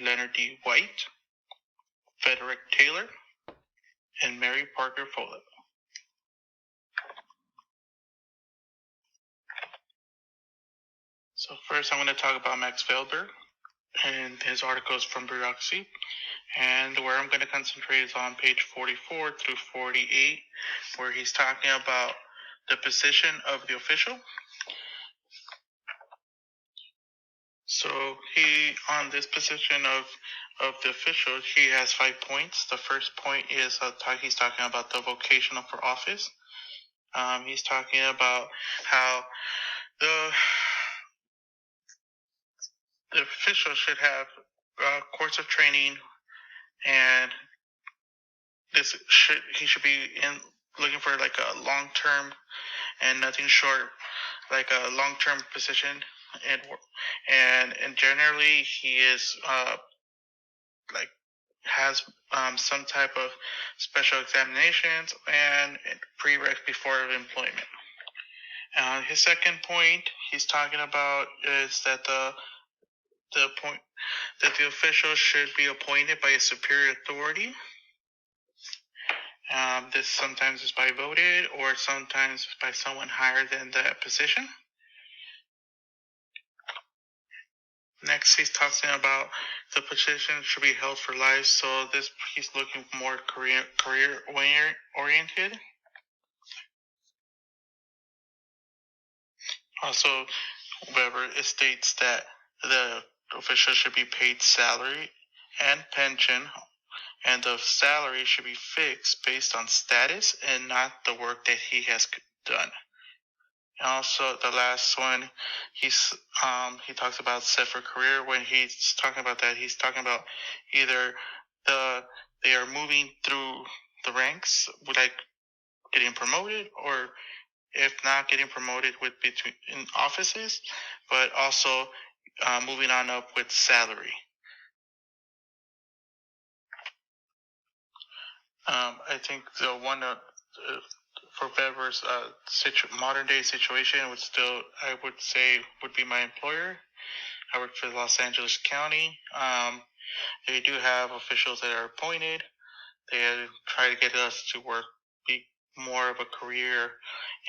Leonard D. White, Frederick Taylor, and Mary Parker Follett. So first I'm going to talk about Max Velder and his articles from bureaucracy. And where I'm going to concentrate is on page 44 through 48, where he's talking about the position of the official. So on this position of the official, he has 5 points. The first point is he's talking about the vocational for office. He's talking about how the official should have a course of training, and he should be looking for like a long term and nothing short, like a long term position, and generally he is has some type of special examinations and prereqs before employment. His second point he's talking about is that the point that the official should be appointed by a superior authority. This sometimes is by voted or sometimes by someone higher than that position. Next, he's talking about the position should be held for life, so he's looking more career oriented. Also, Weber states that the official should be paid salary and pension, and the salary should be fixed based on status and not the work that he has done. And also, the last one, he talks about set for career. When he's talking about that, he's talking about either they are moving through the ranks, like getting promoted, or if not getting promoted in offices, but also moving on up with salary. I think the one for Weber's modern day situation I would say would be my employer. I work for Los Angeles County. They do have officials that are appointed. They try to get us to be more of a career,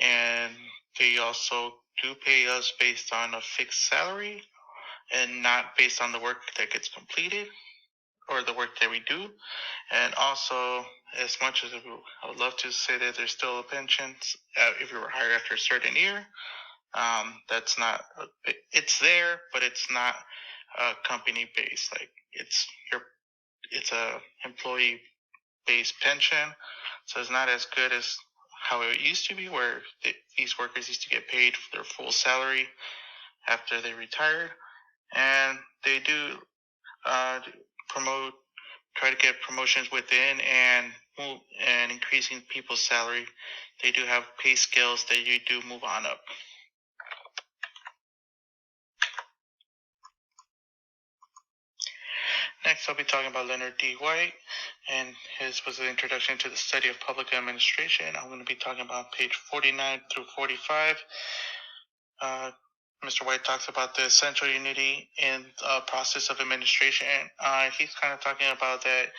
and they also do pay us based on a fixed salary and not based on the work that gets completed or the work that we do. And also, as much as I would love to say that there's still a pension if you were hired after a certain year, that's not. It's there, but it's not company based. Like it's a employee based pension, so it's not as good as how it used to be, where these workers used to get paid their full salary after they retired, and they do try to get promotions within and increasing people's salary. They do have pay scales that you do move on up. Next, I'll be talking about Leonard D. White, and his was an introduction to the study of public administration. I'm going to be talking about page 49 through 45. Mr. White talks about the essential unity in the process of administration. He's kind of talking about that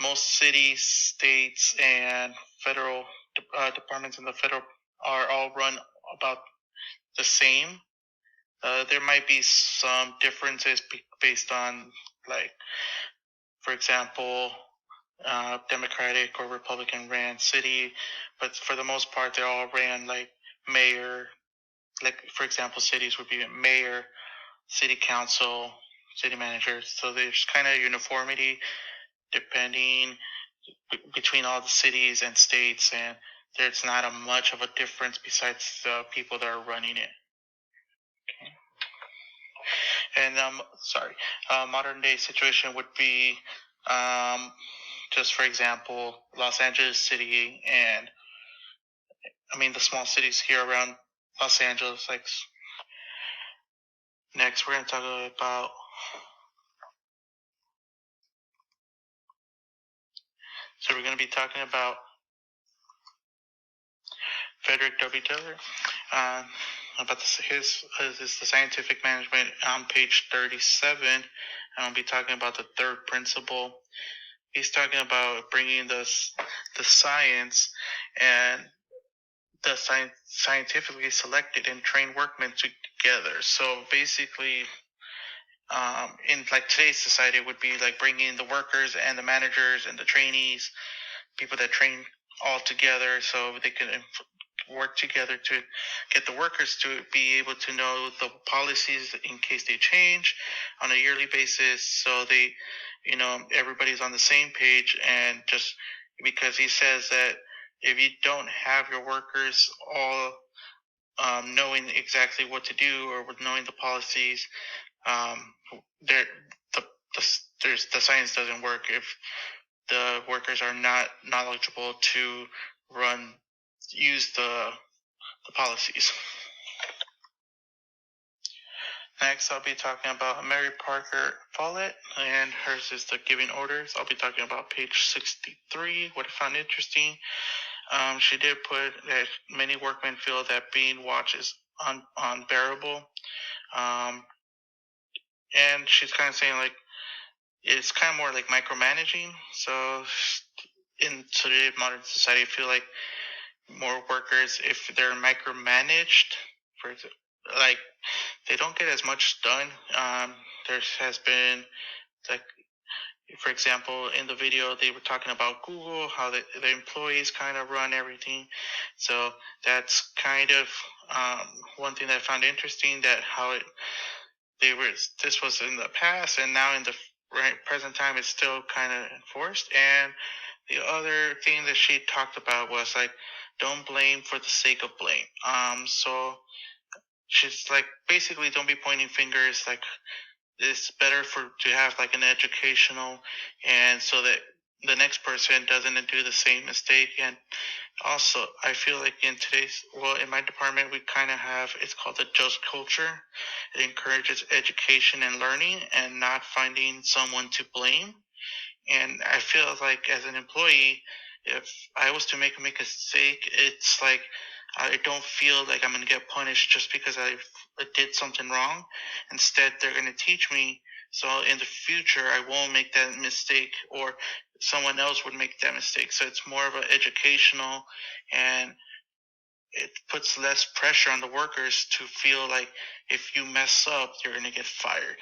most cities, states, and federal departments in the federal are all run about the same. There might be some differences based on, like, for example, Democratic or Republican ran city, but for the most part, they're all ran like mayor. Like, for example, cities would be mayor, city council, city manager. So there's kind of uniformity depending between all the cities and states, and there's not much of a difference besides the people that are running it. Okay. And modern day situation would be just for example, Los Angeles City and the small cities here around Los Angeles. Like, next we're going to talk about we're going to be talking about Frederick W Teller, about the scientific management on page 37. and I'll be talking about the third principle. He's talking about bringing the science and the scientifically selected and trained workmen together. So basically, in like today's society, it would be like bringing the workers and the managers and the trainees, people that train all together, so they can work together to get the workers to be able to know the policies in case they change on a yearly basis, so they, everybody's on the same page. And just because he says that if you don't have your workers all knowing exactly what to do or with knowing the policies, there the science doesn't work if the workers are not knowledgeable to use the policies. Next, I'll be talking about Mary Parker Follett, and hers is the giving orders. I'll be talking about page 63, what I found interesting. She did put that many workmen feel that being watched is unbearable. And she's kind of saying, like, it's kind of more like micromanaging. So in today's modern society, I feel like more workers, if they're micromanaged, like, they don't get as much done. There has been, like, for example, in the video, they were talking about Google, how the employees kind of run everything. So that's kind of one thing that I found interesting, that how this was in the past, and now in the present time, it's still kind of enforced. And the other thing that she talked about was, like, don't blame for the sake of blame. So she's like, basically, don't be pointing fingers. Like, it's better to have like an educational, and so that the next person doesn't do the same mistake. And also, I feel like in my department, we kind of have, it's called the just culture. It encourages education and learning and not finding someone to blame. And I feel like as an employee, if I was to make a mistake, it's like I don't feel like I'm going to get punished just because I did something wrong. Instead, they're going to teach me, so in the future I won't make that mistake, or someone else would make that mistake. So it's more of an educational, and it puts less pressure on the workers to feel like if you mess up, you're going to get fired.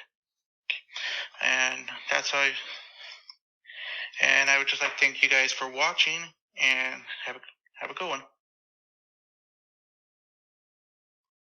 And that's how and I would just like to thank you guys for watching, and have a good one.